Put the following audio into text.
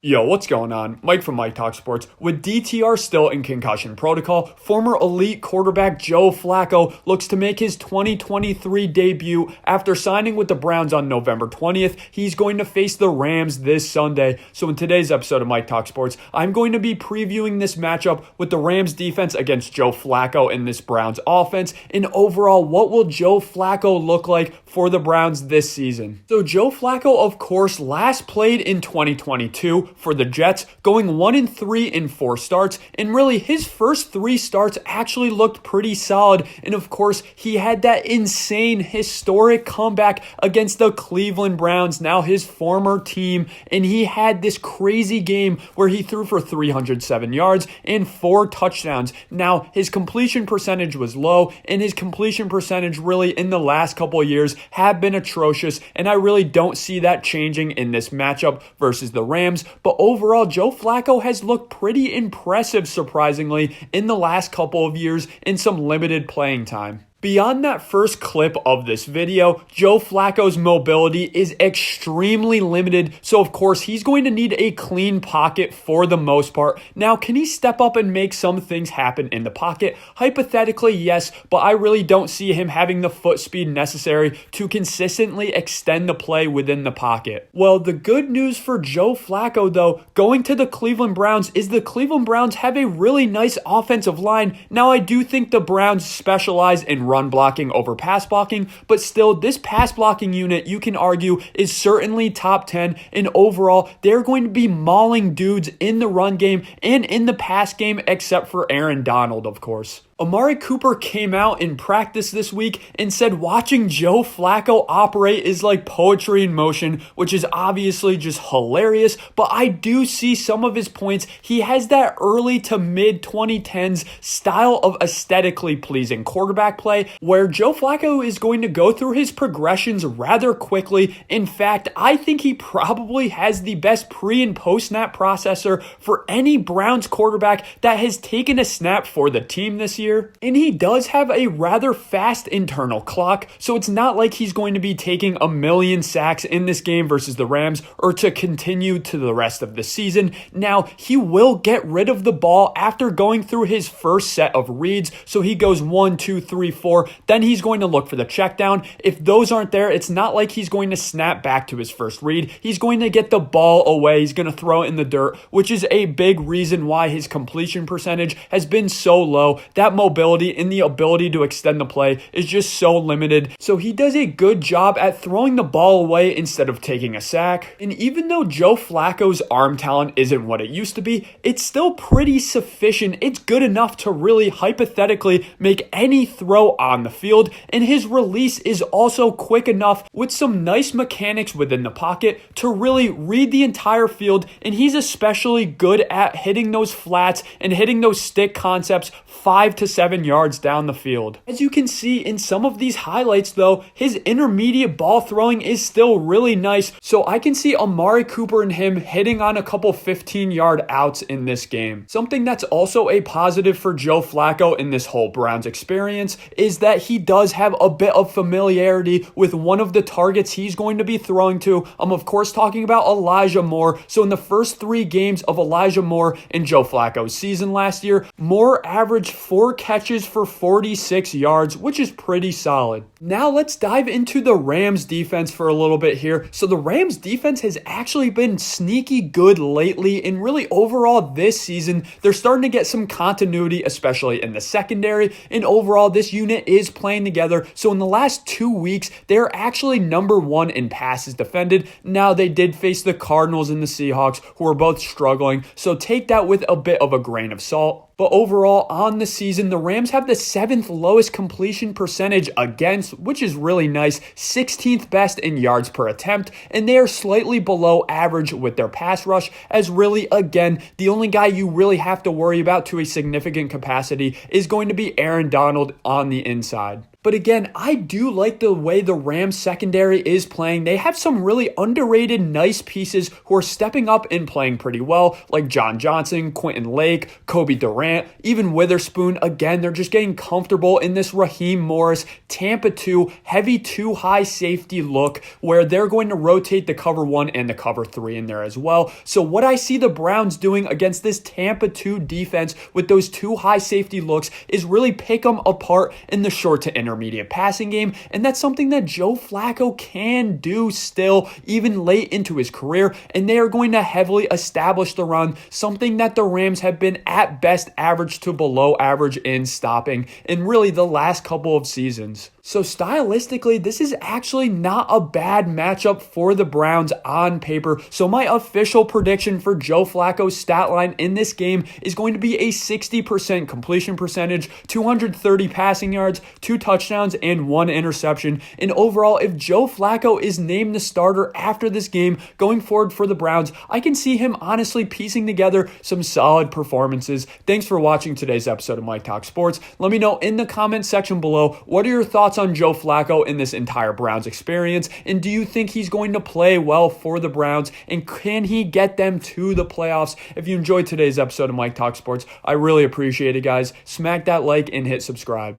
Yo, what's going on? Mike from Mike Talk Sports. With DTR still in concussion protocol, former elite quarterback Joe Flacco looks to make his 2023 debut after signing with the Browns on November 20th. He's going to face the Rams this Sunday. So in today's episode of Mike Talk Sports, I'm going to be previewing this matchup with the Rams defense against Joe Flacco in this Browns offense. And overall, what will Joe Flacco look like for the Browns this season? So Joe Flacco, of course, last played in 2022 for the Jets, going 1-3 in 4 starts, and really his first 3 starts actually looked pretty solid. And of course, he had that insane historic comeback against the Cleveland Browns, now his former team, and he had this crazy game where he threw for 307 yards and 4 touchdowns. Now, his completion percentage was low, and his completion percentage really in the last couple of years have been atrocious, and I really don't see that changing in this matchup versus the Rams. But overall, Joe Flacco has looked pretty impressive, surprisingly, in the last couple of years in some limited playing time. Beyond that first clip of this video, Joe Flacco's mobility is extremely limited, so of course he's going to need a clean pocket for the most part. Now, can he step up and make some things happen in the pocket? Hypothetically, yes, but I really don't see him having the foot speed necessary to consistently extend the play within the pocket. Well, the good news for Joe Flacco, though, going to the Cleveland Browns, is the Cleveland Browns have a really nice offensive line. Now, I do think the Browns specialize in run blocking over pass blocking, but still, this pass blocking unit, you can argue, is certainly top 10, and overall, they're going to be mauling dudes in the run game and in the pass game, except for Aaron Donald, of course. Amari Cooper came out in practice this week and said watching Joe Flacco operate is like poetry in motion, which is obviously just hilarious, but I do see some of his points. He has that early to mid 2010s style of aesthetically pleasing quarterback play where Joe Flacco is going to go through his progressions rather quickly. In fact, I think he probably has the best pre and post snap processor for any Browns quarterback that has taken a snap for the team this year. And he does have a rather fast internal clock, so it's not like he's going to be taking a million sacks in this game versus the Rams or to continue to the rest of the season. Now, he will get rid of the ball after going through his first set of reads, so he goes 1, 2, 3, 4, then he's going to look for the check down. If those aren't there, it's not like he's going to snap back to his first read. He's going to get the ball away, he's going to throw it in the dirt, which is a big reason why his completion percentage has been so low. That mobility and the ability to extend the play is just so limited. So he does a good job at throwing the ball away instead of taking a sack. And even though Joe Flacco's arm talent isn't what it used to be, it's still pretty sufficient. It's good enough to really hypothetically make any throw on the field. And his release is also quick enough with some nice mechanics within the pocket to really read the entire field. And he's especially good at hitting those flats and hitting those stick concepts 5 to 7 yards down the field. As you can see in some of these highlights, though, his intermediate ball throwing is still really nice, so I can see Amari Cooper and him hitting on a couple 15-yard outs in this game. Something that's also a positive for Joe Flacco in this whole Browns experience is that he does have a bit of familiarity with one of the targets he's going to be throwing to. I'm of course talking about Elijah Moore. So in the first 3 games of Elijah Moore in Joe Flacco's season last year, Moore averaged 4 catches for 46 yards, which is pretty solid. Now let's dive into the Rams defense for a little bit here. So the Rams defense has actually been sneaky good lately, and really overall this season, they're starting to get some continuity, especially in the secondary, and overall this unit is playing together. So in the last 2 weeks, they're actually number 1 in passes defended. Now they did face the Cardinals and the Seahawks, who are both struggling, so take that with a bit of a grain of salt. But overall, on the season, the Rams have the 7th lowest completion percentage against, which is really nice, 16th best in yards per attempt, and they are slightly below average with their pass rush, as really, again, the only guy you really have to worry about to a significant capacity is going to be Aaron Donald on the inside. But again, I do like the way the Rams secondary is playing. They have some really underrated, nice pieces who are stepping up and playing pretty well, like John Johnson, Quentin Lake, Kobe Durant, even Witherspoon. Again, they're just getting comfortable in this Raheem Morris, Tampa 2, heavy 2 high safety look where they're going to rotate the cover 1 and the cover 3 in there as well. So what I see the Browns doing against this Tampa 2 defense with those 2 high safety looks is really pick them apart in the short to intermediate passing game, and that's something that Joe Flacco can do still, even late into his career, and they are going to heavily establish the run, something that the Rams have been at best average to below average in stopping in really the last couple of seasons. So stylistically, this is actually not a bad matchup for the Browns on paper. So my official prediction for Joe Flacco's stat line in this game is going to be a 60% completion percentage, 230 passing yards, 2 touchdowns, and 1 interception. And overall, if Joe Flacco is named the starter after this game going forward for the Browns, I can see him honestly piecing together some solid performances. Thanks for watching today's episode of Mike Talk Sports. Let me know in the comment section below, what are your thoughts on Joe Flacco in this entire Browns experience, and do you think he's going to play well for the Browns, and can he get them to the playoffs? If you enjoyed today's episode of Mike Talk Sports, I really appreciate it, guys. Smack that like and hit subscribe.